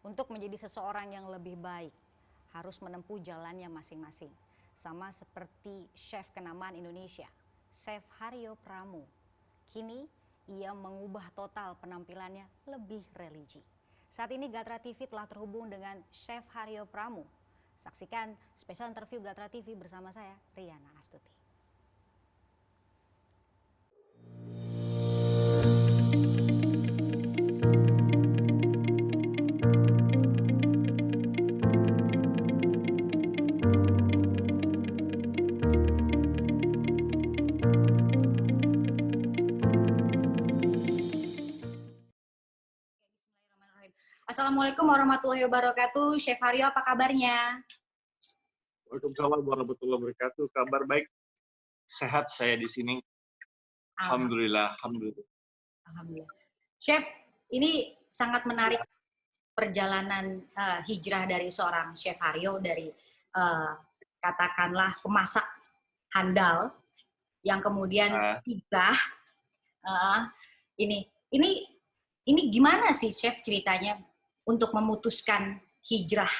Untuk menjadi seseorang yang lebih baik, harus menempuh jalannya masing-masing. Sama seperti chef kenamaan Indonesia, Chef Haryo Pramu. Kini ia mengubah total penampilannya lebih religi. Saat ini Gatra TV telah terhubung dengan Chef Haryo Pramu. Saksikan spesial interview Gatra TV bersama saya, Riana Astuti. Assalamualaikum warahmatullahi wabarakatuh. Chef Haryo, apa kabarnya? Waalaikumsalam warahmatullahi wabarakatuh. Kabar baik, sehat saya di sini. Alhamdulillah, alhamdulillah. Alhamdulillah. Chef, ini sangat menarik perjalanan hijrah dari seorang Chef Haryo dari katakanlah pemasak handal yang kemudian hijrah. Ini gimana sih Chef ceritanya untuk memutuskan hijrah?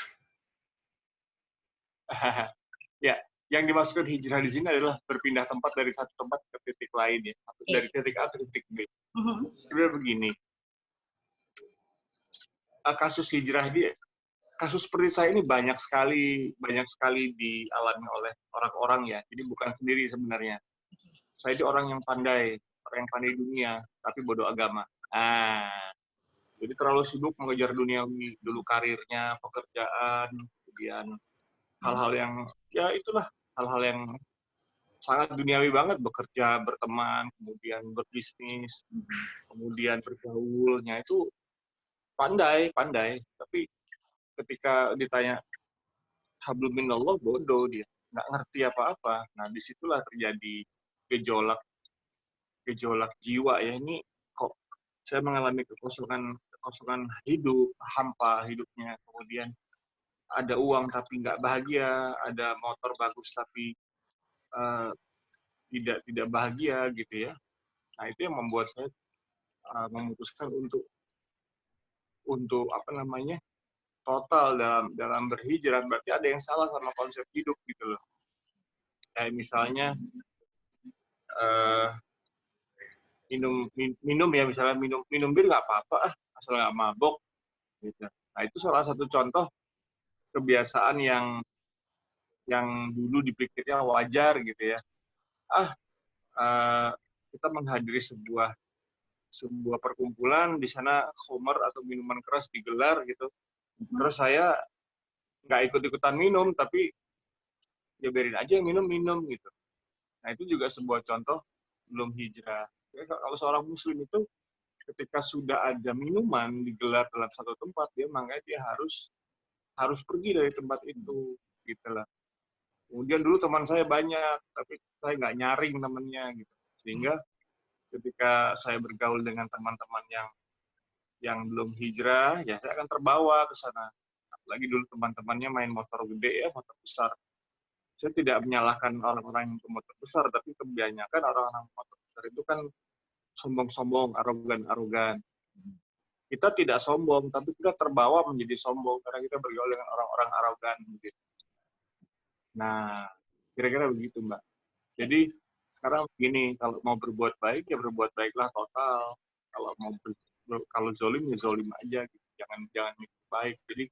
Ya, yang dimaksud hijrah di sini adalah berpindah tempat dari satu tempat ke titik lain ya, dari titik A ke titik B. Sebenarnya begini, kasus hijrah kasus seperti saya ini banyak sekali dialami oleh orang-orang ya. Jadi bukan sendiri sebenarnya. Saya ini orang yang pandai dunia, tapi bodoh agama. Jadi terlalu sibuk mengejar duniawi, dulu karirnya, pekerjaan, kemudian hal-hal yang, ya itulah, hal-hal yang sangat duniawi banget, bekerja, berteman, kemudian berbisnis, kemudian bergaulnya itu pandai, tapi ketika ditanya hablum minallah, bodoh dia, nggak ngerti apa-apa. Nah, disitulah terjadi gejolak jiwa ya, ini kok saya mengalami kekosongan hidup, hampa hidupnya, kemudian ada uang tapi nggak bahagia, ada motor bagus tapi tidak bahagia gitu ya. Nah, itu yang membuat saya memutuskan untuk apa namanya, total dalam berhijrah. Berarti ada yang salah sama konsep hidup gitu loh. Kayak misalnya minum ya, misalnya minum bir nggak apa-apa, asal nggak mabok gitu. Nah, itu salah satu contoh kebiasaan yang dulu dipikirnya wajar gitu ya. Kita menghadiri sebuah perkumpulan, di sana khamar atau minuman keras digelar gitu. Terus saya nggak ikut-ikutan minum, tapi ya biarin aja yang minum gitu. Nah, itu juga sebuah contoh belum hijrah. Ya, kalau seorang muslim itu ketika sudah ada minuman digelar dalam satu tempat, makanya dia harus pergi dari tempat itu gitu lah. Kemudian dulu teman saya banyak, tapi saya nggak nyaring temennya gitu. Sehingga ketika saya bergaul dengan teman-teman yang belum hijrah, ya saya akan terbawa ke sana. Apalagi dulu teman-temannya main motor gede ya, motor besar. Saya tidak menyalahkan orang-orang yang motor besar, tapi kebanyakan orang-orang motor besar itu kan sombong-sombong, arogan-arogan. Kita tidak sombong, tapi kita terbawa menjadi sombong karena kita bergaul dengan orang-orang arogan. Gitu. Nah, kira-kira begitu, Mbak. Jadi, sekarang begini, kalau mau berbuat baik, ya berbuat baiklah total. Kalau zolim, ya zolim aja. Gitu. Jangan mikir baik. Jadi,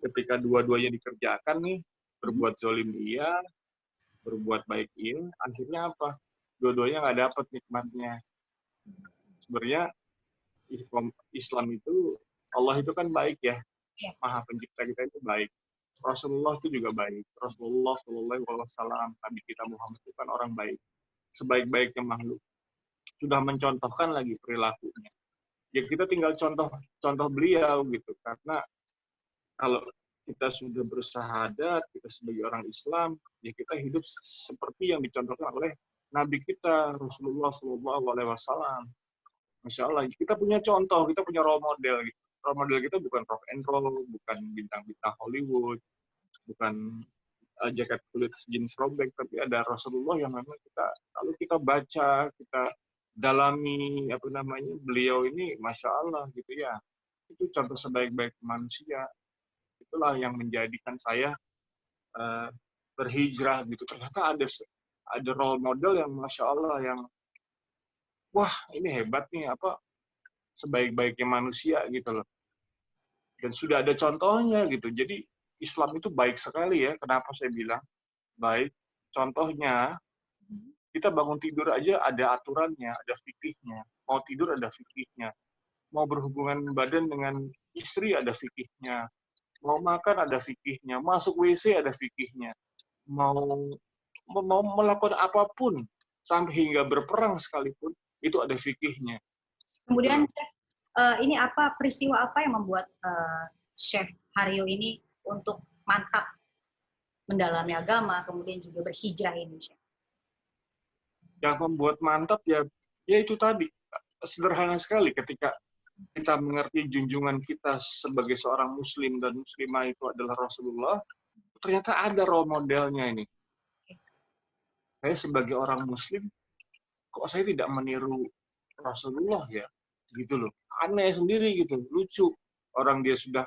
ketika dua-duanya dikerjakan nih, berbuat zolim iya, berbuat baik iya, akhirnya apa? Dua-duanya nggak dapat nikmatnya. Sebenarnya Islam itu, Allah itu kan baik ya, Maha Pencipta kita itu baik. Rasulullah itu juga baik. Rasulullah SAW, Nabi kita Muhammad itu kan orang baik. Sebaik-baiknya makhluk. Sudah mencontohkan lagi perilakunya. Ya kita tinggal contoh beliau gitu. Karena kalau kita sudah bersahadat, kita sebagai orang Islam, ya kita hidup seperti yang dicontohkan oleh Nabi kita, Rasulullah SAW. Masya Allah, kita punya contoh, kita punya role model. Gitu. Role model kita bukan rock and roll, bukan bintang-bintang Hollywood, bukan jaket kulit jeans robek, tapi ada Rasulullah yang memang kalau kita baca, kita dalami, beliau ini Masya Allah gitu ya. itu contoh sebaik-baik manusia. Itulah yang menjadikan saya berhijrah gitu. Ternyata ada role model yang masya Allah yang wah ini hebat nih apa sebaik-baiknya manusia gitu loh. Dan sudah ada contohnya gitu. Jadi Islam itu baik sekali ya. Kenapa saya bilang baik? Contohnya kita bangun tidur aja ada aturannya, ada fikihnya. Mau tidur ada fikihnya. Mau berhubungan badan dengan istri ada fikihnya. Mau makan ada fikihnya. Masuk WC ada fikihnya. Mau mau melakukan apapun sampai hingga berperang sekalipun itu ada fikihnya. Gitu Kemudian loh. Chef, ini apa peristiwa apa yang membuat Chef Haryo ini untuk mantap mendalami agama, kemudian juga berhijrah ini, Chef? Yang membuat mantap ya itu tadi sederhana sekali ketika kita mengerti junjungan kita sebagai seorang muslim dan muslimah itu adalah Rasulullah, ternyata ada role modelnya ini. Saya sebagai orang muslim, kok saya tidak meniru Rasulullah ya? Gitu loh. Aneh sendiri gitu, lucu. Orang dia sudah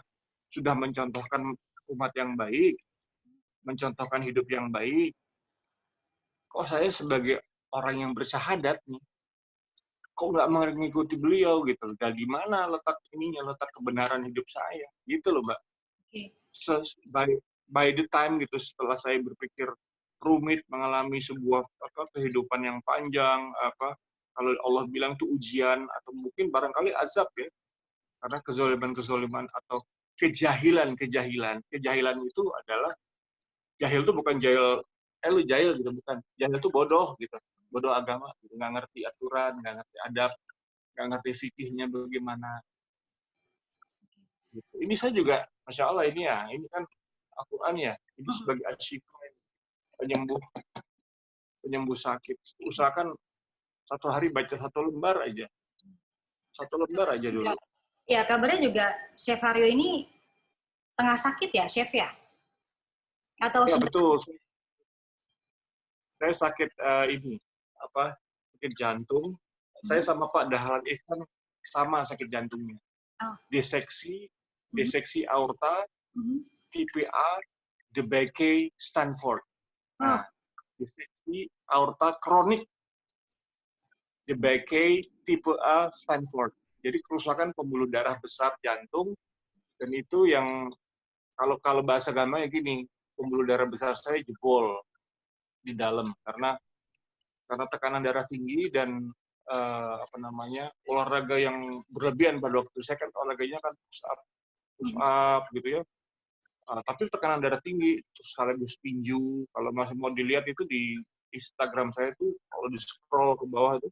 mencontohkan umat yang baik, mencontohkan hidup yang baik. Kok saya sebagai orang yang bersyahadat nih, kok nggak mengikuti beliau gitu? Dan di mana letak ininya, letak kebenaran hidup saya? Gitu loh, Mbak. Oke. By the time gitu setelah saya berpikir rumit mengalami sebuah kehidupan yang panjang kalau Allah bilang itu ujian atau mungkin barangkali azab ya karena kezaliman atau kejahilan itu adalah jahil itu bukan jahil lu jahil gitu bukan jahil itu bodoh gitu bodoh agama gitu. Nggak ngerti aturan nggak ngerti adab nggak ngerti fikihnya bagaimana gitu. Ini saya juga masya Allah ini kan Al-Quran ya ini sebagai achievement penyembuh penyembuh sakit usahakan satu hari baca satu lembar aja dulu. Ya, kabarnya juga Chef Haryo ini tengah sakit ya, Chef ya? Atau Ya sudah? betul, saya sakit sakit jantung. Saya sama Pak Dahlan Ihsan sama sakit jantungnya. Oh. Diseksi aorta, TPA, DBK Stanford. Nah, diseksi aorta kronik, DBK tipe A Stanford. Jadi kerusakan pembuluh darah besar jantung dan itu yang kalau bahasa agama ya gini, pembuluh darah besar saya jebol di dalam karena tekanan darah tinggi dan olahraga yang berlebihan pada waktu saya kan olahraganya kan push up gitu ya tapi tekanan darah tinggi terus sekaligus tinju kalau masih mau dilihat itu di Instagram saya tuh kalau di scroll ke bawah itu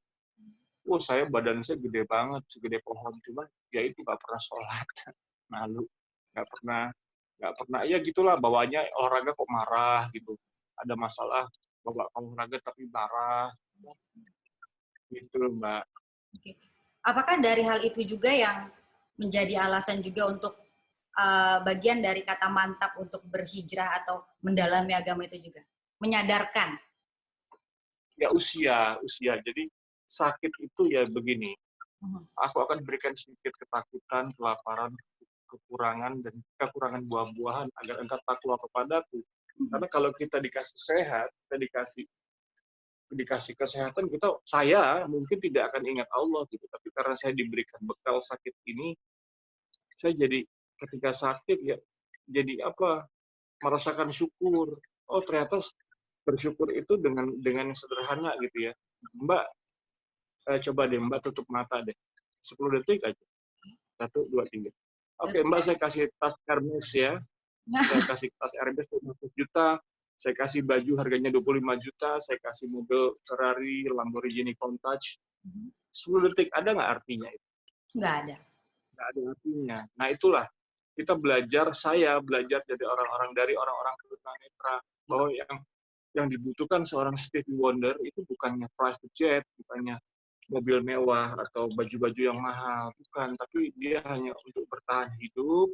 saya badan saya gede banget segede pohon cuma ya itu nggak pernah sholat malu nggak pernah ya gitulah bawanya olahraga kok marah gitu ada masalah bawa olahraga tapi marah gitu Mbak. Oke. Apakah dari hal itu juga yang menjadi alasan juga untuk bagian dari kata mantap untuk berhijrah atau mendalami agama itu juga? Menyadarkan. Ya usia. Jadi sakit itu ya begini. Aku akan berikan sedikit ketakutan, kelaparan, kekurangan buah-buahan agar engkau takwa kepadaku. Karena kalau kita dikasih sehat, kita dikasih kesehatan saya mungkin tidak akan ingat Allah gitu tapi karena saya diberikan bekal sakit ini saya jadi ketika sakit ya jadi merasakan syukur ternyata bersyukur itu dengan sederhana gitu ya Mbak coba deh Mbak tutup mata deh 10 detik aja 1 2 3 oke Mbak saya kasih tas Hermes ya saya kasih tas Hermes 50 juta saya kasih baju harganya 25 juta, saya kasih mobil Ferrari, Lamborghini Countach. 10 detik, ada nggak artinya itu? Nggak ada. Nggak ada artinya. Nah itulah, saya belajar dari orang-orang tunanetra, bahwa yang dibutuhkan seorang Stevie Wonder itu bukannya private jet, bukannya mobil mewah atau baju-baju yang mahal, bukan. Tapi dia hanya untuk bertahan hidup,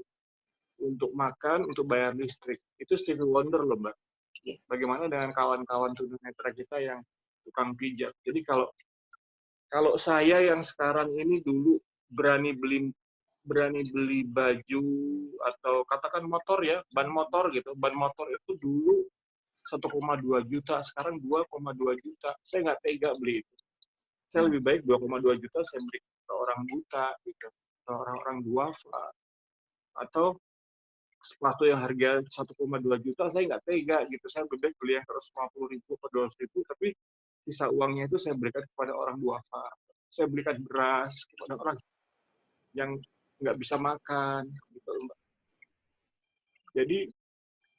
untuk makan, untuk bayar listrik. Itu Stevie Wonder loh, Mbak. Bagaimana dengan kawan-kawan tunanetra kita yang tukang pijat. Jadi kalau saya yang sekarang ini dulu berani beli berani beli baju atau katakan motor ya, ban motor gitu. Ban motor itu dulu 1,2 juta, sekarang 2,2 juta. Saya nggak tega beli itu. Saya lebih baik 2,2 juta saya beli ke orang buta gitu, ke orang-orang duafa. Atau sepatu yang harga 1,2 juta saya nggak tega gitu. Saya lebih baik beli yang 150.000 atau 200.000, tapi sisa uangnya itu saya berikan kepada orang duafa. Saya belikan beras kepada orang yang nggak bisa makan gitu, Mbak. Jadi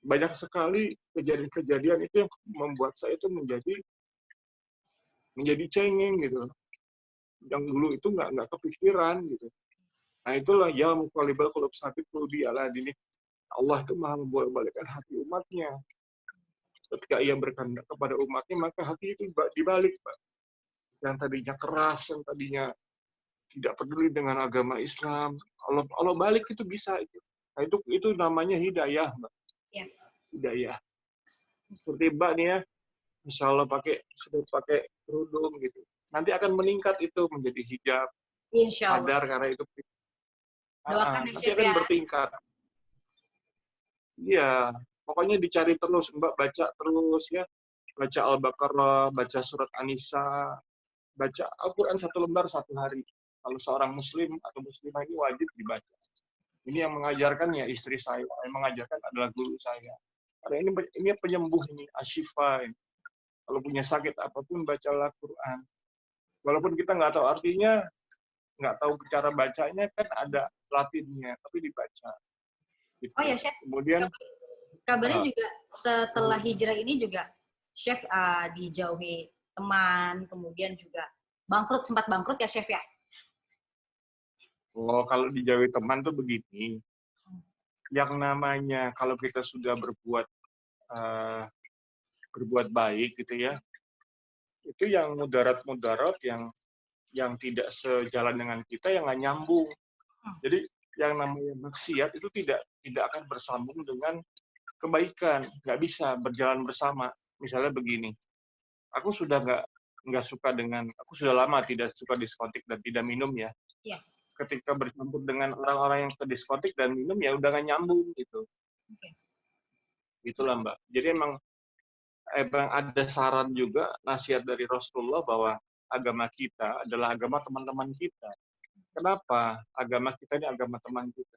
banyak sekali kejadian-kejadian itu yang membuat saya itu menjadi cengeng gitu. Yang dulu itu nggak kepikiran gitu. Nah itulah ya muqallibal qulub sabit qulubi ala dini. Allah itu maha membolak-balikkan hati umatnya. Ketika ia berkehendak kepada umatnya, maka hati itu dibalik, Pak. Yang tadinya keras, yang tadinya tidak peduli dengan agama Islam, Allah balik itu bisa itu. Nah, itu namanya hidayah, Mbak. Ya. Hidayah. Seperti Mbak nih ya, insya Allah sudah pakai kerudung gitu. Nanti akan meningkat itu menjadi hijab, Insya Allah. sadar karena itu. Doakan ya, Nanti Chef akan ya. bertingkat. Iya, pokoknya dicari terus, Mbak, baca terus ya. Baca Al-Baqarah, baca surat An-Nisa, baca Al-Quran 1 lembar 1 hari. Kalau seorang muslim atau muslimah ini wajib dibaca. Ini yang mengajarkan ya istri saya, yang mengajarkan adalah guru saya. Karena ini penyembuh ini, asyifa ini. Kalau punya sakit apapun, bacalah Quran. Walaupun kita nggak tahu artinya, nggak tahu cara bacanya, kan ada latinnya, tapi dibaca. Gitu. Oh ya, Chef. Kemudian, Kabarnya juga setelah hijrah ini juga Chef dijauhi teman, kemudian juga sempat bangkrut ya, Chef ya? oh, kalau dijauhi teman tuh begini, yang namanya kalau kita sudah berbuat baik gitu ya, itu yang mudarat yang tidak sejalan dengan kita yang nggak nyambung. Jadi yang namanya maksiat itu tidak akan bersambung dengan kebaikan, nggak bisa berjalan bersama. Misalnya begini, aku sudah aku sudah lama tidak suka diskotik dan tidak minum ya. Iya. Ketika bercampur dengan orang-orang yang ke diskotik dan minum ya udah nggak nyambung gitu. Oke. Itulah Mbak. Jadi emang ada saran juga nasihat dari Rasulullah bahwa agama kita adalah agama teman-teman kita. Kenapa? Agama kita ini agama teman kita.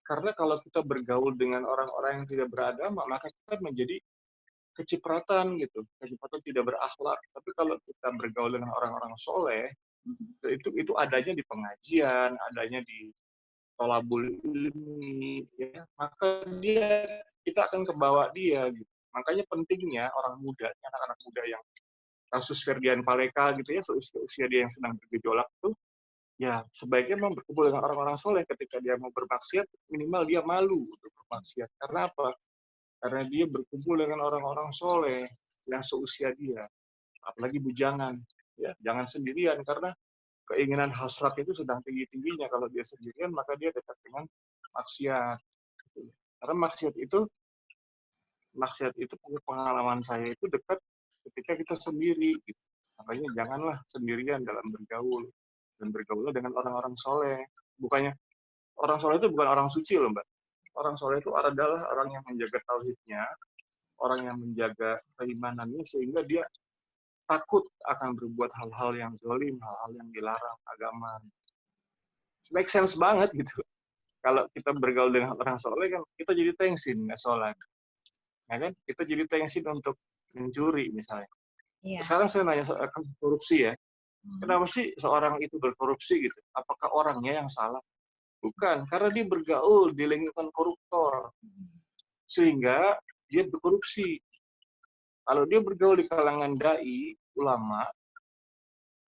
Karena kalau kita bergaul dengan orang-orang yang tidak beragama, maka kita menjadi kecipratan gitu, kecipratan tidak berakhlak. Tapi kalau kita bergaul dengan orang-orang soleh, itu adanya di pengajian, adanya di tolabul ilmi, ya, maka kita akan kebawa dia. Gitu. Makanya pentingnya orang muda, anak-anak muda yang kasus Ferdian Paleka gitu ya, usia dia yang sedang bergejolak itu, ya sebaiknya memang berkumpul dengan orang-orang soleh. Ketika dia mau bermaksiat, minimal dia malu untuk bermaksiat. Karena apa? Karena dia berkumpul dengan orang-orang soleh yang seusia dia, apalagi bujangan. Ya, jangan sendirian, karena keinginan hasrat itu sedang tinggi-tingginya. Kalau dia sendirian, maka dia dekat dengan maksiat. Karena maksiat itu pengalaman saya itu dekat ketika kita sendiri. Gitu. Makanya janganlah sendirian dalam bergaul. Dan bergaullah dengan orang-orang soleh. Bukannya, orang soleh itu bukan orang suci loh, Mbak. Orang soleh itu adalah orang yang menjaga tauhidnya, orang yang menjaga keimanannya, sehingga dia takut akan berbuat hal-hal yang zalim, hal-hal yang dilarang agama. Make sense banget gitu. Kalau kita bergaul dengan orang soleh kan kita jadi tengsin nggak sholat, ya kan? Kita jadi tengsin untuk mencuri misalnya. Iya. Sekarang saya nanya soal korupsi ya. Kenapa sih seorang itu berkorupsi gitu? Apakah orangnya yang salah? Bukan, karena dia bergaul di lingkungan koruptor, sehingga dia berkorupsi. Kalau dia bergaul di kalangan dai, ulama,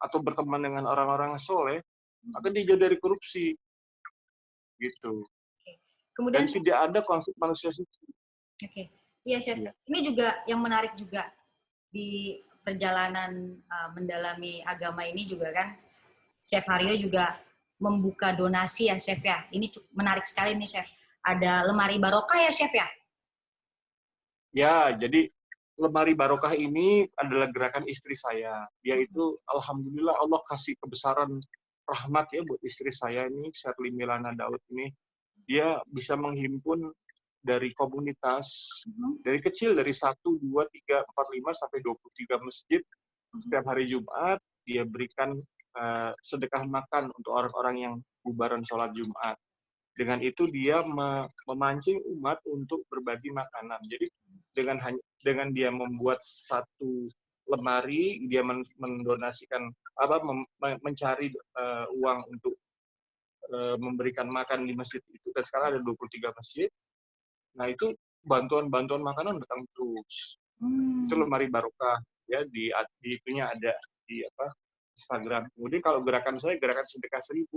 atau berteman dengan orang-orang soleh, maka dia jauh dari korupsi. Gitu. Kemudian, dan tidak ada konsep manusia suci. Oke. Iya, Chef. Iya. Ini juga yang menarik juga di perjalanan mendalami agama ini juga kan, Chef Haryo juga membuka donasi ya, Chef ya. Ini menarik sekali nih, Chef. Ada lemari barokah ya, Chef ya? Ya, jadi lemari barokah ini adalah gerakan istri saya. Dia itu, alhamdulillah Allah kasih kebesaran rahmat ya buat istri saya ini, Sherly Milana Daud ini. Dia bisa menghimpun dari komunitas, dari kecil, dari 1, 2, 3, 4, 5, sampai 23 masjid. Setiap hari Jumat, dia berikan sedekah makan untuk orang-orang yang bubaran sholat Jumat. Dengan itu dia memancing umat untuk berbagi makanan. Jadi dengan dia membuat satu lemari, dia mendonasikan mencari uang untuk memberikan makan di masjid itu, dan sekarang ada 23 masjid. Nah, itu bantuan makanan datang terus. Itu lemari barokah ya, di itunya ada di Instagram. Kemudian kalau gerakan saya, gerakan sedekah 1000.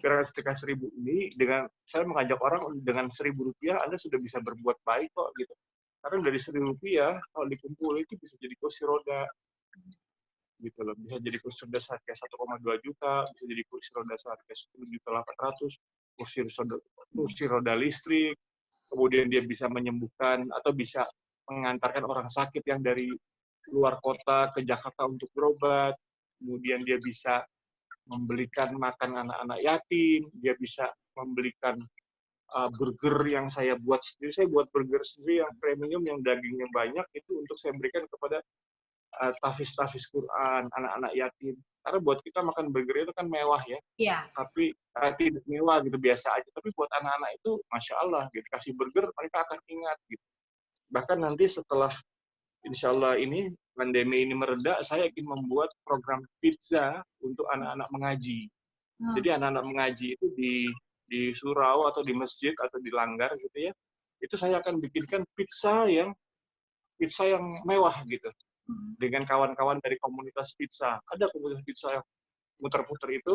Gerakan sedekah 1000 ini, dengan saya mengajak orang dengan 1000 rupiah Anda sudah bisa berbuat baik kok gitu. Karena dari 1000 rupiah kalau dikumpul itu bisa jadi kursi roda gitu loh. Bisa jadi kursi roda seharga 1,2 juta, bisa jadi kursi roda seharga 10.800.000, kursi roda listrik. Kemudian dia bisa menyembuhkan atau bisa mengantarkan orang sakit yang dari luar kota ke Jakarta untuk berobat. Kemudian dia bisa membelikan makan anak-anak yatim, dia bisa membelikan burger yang saya buat sendiri. Saya buat burger sendiri yang premium, yang dagingnya banyak, itu untuk saya berikan kepada tahfiz Quran, anak-anak yatim. Karena buat kita makan burger itu kan mewah ya. Iya. Tapi tidak mewah gitu, biasa aja. Tapi buat anak-anak itu, Masya Allah, gitu. Kasih burger, mereka akan ingat gitu. Bahkan nanti setelah insya Allah ini pandemi ini mereda, saya ingin membuat program pizza untuk anak-anak mengaji. Jadi anak-anak mengaji itu di surau atau di masjid atau di langgar gitu ya, itu saya akan bikinkan pizza yang mewah gitu, dengan kawan-kawan dari komunitas pizza. Ada komunitas pizza yang muter-muter itu.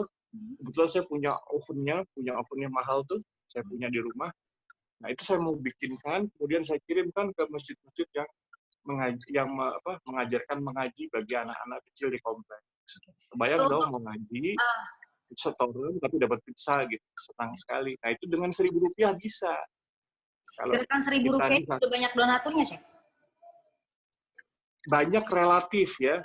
Kebetulan saya punya ovennya mahal tuh, saya punya di rumah. Nah, itu saya mau bikinkan, kemudian saya kirimkan ke masjid-masjid yang mengajarkan mengaji bagi anak-anak kecil di kompleks. Kebayang dong mau ngaji, setoran tapi dapat pizza gitu, senang sekali. Nah, itu dengan 1000 rupiah bisa. Kalau Gerakan 1000 rupiah itu banyak donaturnya, Chef? Banyak relatif ya,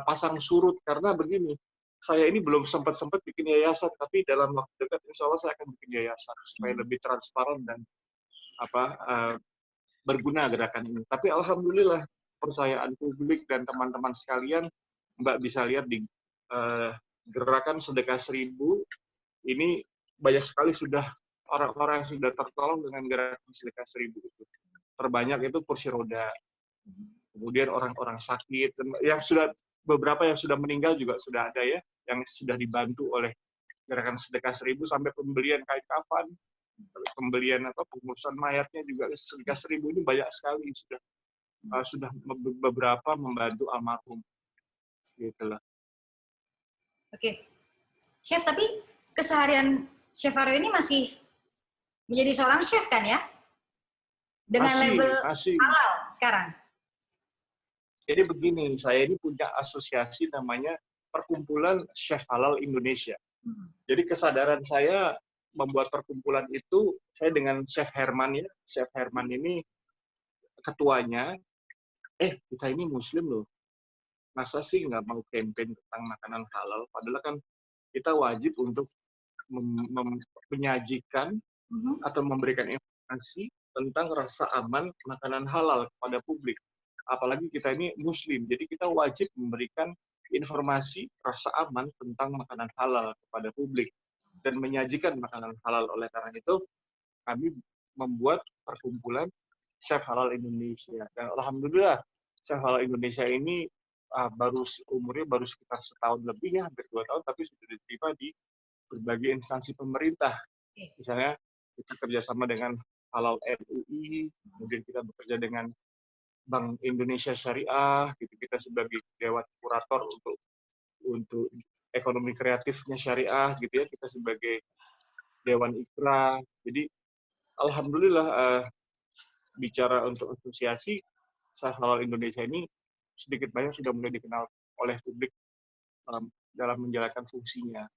pasang surut, karena begini, saya ini belum sempat bikin yayasan, tapi dalam waktu dekat insya Allah saya akan bikin yayasan supaya lebih transparan dan berguna gerakan ini. Tapi alhamdulillah percayaan publik dan teman-teman sekalian, Mbak bisa lihat di gerakan sedekah 1000 ini banyak sekali sudah orang-orang yang sudah tertolong dengan gerakan sedekah 1000 itu. Terbanyak itu kursi roda. Kemudian orang-orang sakit, yang sudah beberapa yang sudah meninggal juga sudah ada ya, yang sudah dibantu oleh gerakan sedekah 1000, sampai pembelian kain kafan, pembelian pengurusan mayatnya juga. Sedekah 1000 ini banyak sekali sudah beberapa membantu almarhum gitu lah. Oke, Chef, tapi keseharian Chef Haryo ini masih menjadi seorang chef kan ya? Dengan label halal sekarang. Jadi begini, saya ini punya asosiasi namanya Perkumpulan Chef Halal Indonesia. Jadi kesadaran saya membuat perkumpulan itu, saya dengan Chef Herman ya. Chef Herman ini ketuanya. Kita ini Muslim loh. Masa sih nggak mau campaign tentang makanan halal? Padahal kan kita wajib untuk menyajikan atau memberikan informasi tentang rasa aman makanan halal kepada publik. Apalagi kita ini Muslim, jadi kita wajib memberikan informasi rasa aman tentang makanan halal kepada publik dan menyajikan makanan halal. Oleh karena itu, kami membuat perkumpulan Chef Halal Indonesia. Dan alhamdulillah, Chef Halal Indonesia ini umurnya baru sekitar setahun lebih ya, hampir 2 tahun, tapi sudah diterima di berbagai instansi pemerintah. Misalnya kita kerjasama dengan Halal MUI, kemudian kita bekerja dengan Bank Indonesia Syariah, gitu. Kita sebagai dewan kurator untuk ekonomi kreatifnya syariah, gitu ya. Kita sebagai dewan ikra. Jadi alhamdulillah bicara untuk asosiasi Chef Halal Indonesia ini sedikit banyak sudah mulai dikenal oleh publik dalam menjalankan fungsinya.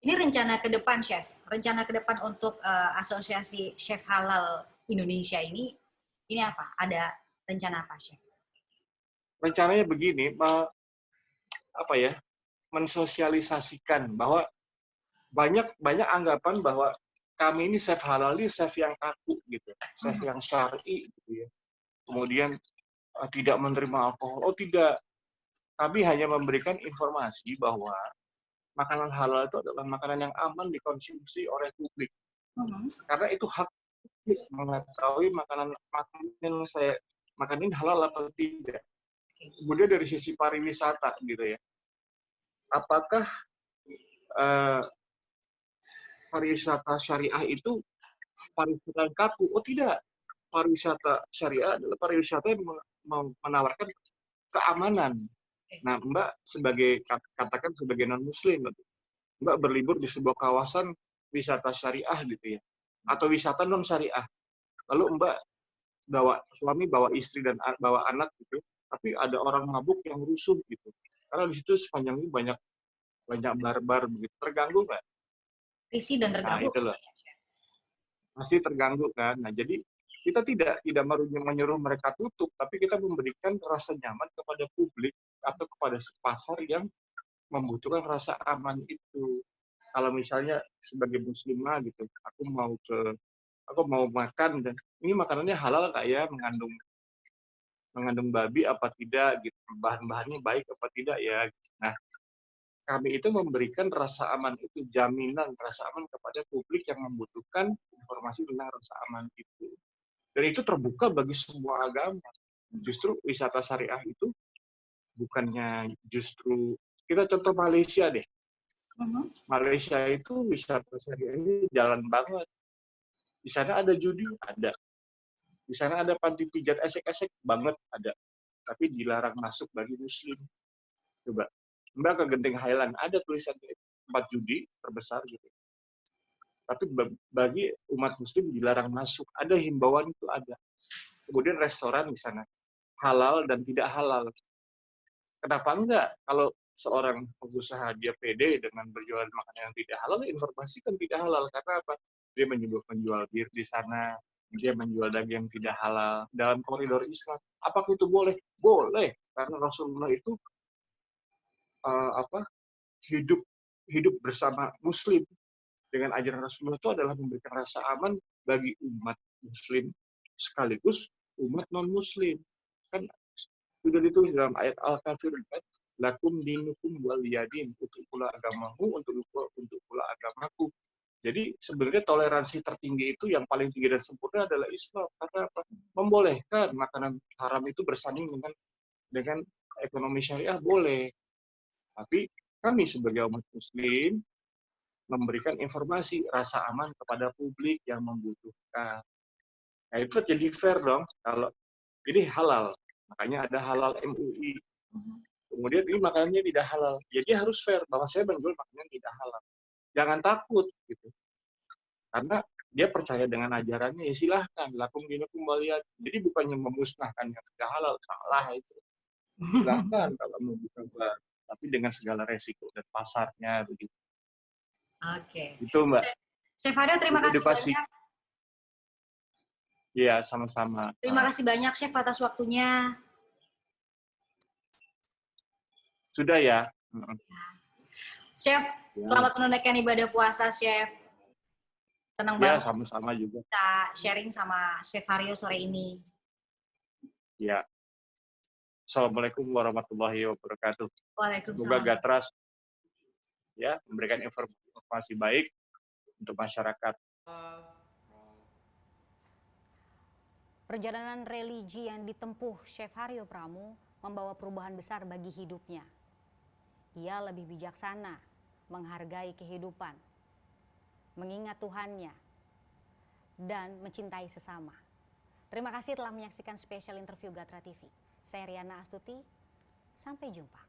Ini rencana ke depan, Chef. Rencana ke depan untuk asosiasi Chef Halal Indonesia ini apa? Ada rencana apa, Chef? Rencananya begini, mensosialisasikan bahwa banyak anggapan bahwa kami ini chef halal ini chef yang kaku gitu, chef yang syar'i gitu ya. Kemudian tidak menerima alkohol. Oh tidak, kami hanya memberikan informasi bahwa makanan halal itu adalah makanan yang aman dikonsumsi oleh publik. Karena itu hak publik mengetahui makanan yang saya makan ini halal atau tidak. Kemudian dari sisi pariwisata gitu ya, apakah pariwisata syariah itu pariwisata yang kaku? Oh tidak, pariwisata syariah adalah pariwisata yang menawarkan keamanan. Nah, Mbak katakan sebagai non Muslim, Mbak berlibur di sebuah kawasan wisata syariah gitu ya, atau wisata non syariah. Lalu Mbak suami bawa istri dan bawa anak gitu, tapi ada orang mabuk yang rusuh gitu. Karena di situ sepanjang ini banyak barbar begitu. Terganggu nggak? Risih dan Nah, terganggu. itu loh. Masih terganggu kan. Nah, jadi kita tidak menyuruh mereka tutup, tapi kita memberikan rasa nyaman kepada publik atau kepada pasar yang membutuhkan rasa aman itu. Kalau misalnya sebagai muslimah gitu, aku mau makan dan ini makanannya halal nggak ya, mengandung babi apa tidak gitu, bahan-bahannya baik apa tidak ya. Nah, kami itu memberikan rasa aman itu, jaminan rasa aman kepada publik yang membutuhkan informasi tentang rasa aman itu. Dan itu terbuka bagi semua agama. Justru wisata syariah itu bukannya justru, kita contoh Malaysia deh. Malaysia itu wisata syariah ini jalan banget. Di sana ada judi, ada. Di sana ada panti pijat esek-esek banget, ada. Tapi dilarang masuk bagi muslim. Coba, Mbak ke Genting Highland, ada tulisan tempat judi terbesar gitu. Tapi bagi umat muslim dilarang masuk. Ada himbauan itu ada. Kemudian restoran di sana, halal dan tidak halal. Kenapa enggak? Kalau seorang pengusaha dia pede dengan berjualan makanan yang tidak halal, informasikan tidak halal. Karena apa? Dia menjual bir di sana, dia menjual daging yang tidak halal dalam koridor Islam. Apakah itu boleh? Boleh, karena Rasulullah itu hidup bersama Muslim. Dengan ajaran Rasulullah itu adalah memberikan rasa aman bagi umat Muslim sekaligus umat non Muslim. Kan sudah ditulis dalam ayat Al-Kafirun kan, lakum dinukum waliyadin, untuk pula agamamu, untuk pula agamaku. Jadi sebenarnya toleransi tertinggi itu yang paling tinggi dan sempurna adalah Islam. Karena apa? Membolehkan makanan haram itu bersanding dengan ekonomi syariah boleh. Tapi kami sebagai umat Muslim memberikan informasi rasa aman kepada publik yang membutuhkan. Nah itu jadi fair dong kalau ini halal, makanya ada halal MUI. Kemudian ini makanannya tidak halal, jadi harus fair bahwa saya menjual makanan tidak halal. Jangan takut gitu, karena dia percaya dengan ajarannya, ya silahkan lakum dinukum waliyad. Jadi bukannya memusnahkan yang tidak halal, salah itu. Silahkan kalau mau buka, tapi dengan segala resiko dan pasarnya begitu. Oke. Itu Mbak. Chef Haryo, terima kasih banyak. Iya, sama-sama. Terima kasih banyak Chef atas waktunya. Sudah ya. Chef, selamat menunaikan ibadah puasa, Chef. Senang banget. Ya, sama-sama juga. Kita sharing sama Chef Haryo sore ini. Ya. Assalamualaikum warahmatullahi wabarakatuh. Waalaikumsalam. Semoga Gatras ya memberikan informasi baik untuk masyarakat. Perjalanan religi yang ditempuh Chef Haryo Pramu membawa perubahan besar bagi hidupnya. Ia lebih bijaksana, menghargai kehidupan, mengingat Tuhannya, dan mencintai sesama. Terima kasih telah menyaksikan spesial interview Gatra TV. Saya Riana Astuti, sampai jumpa.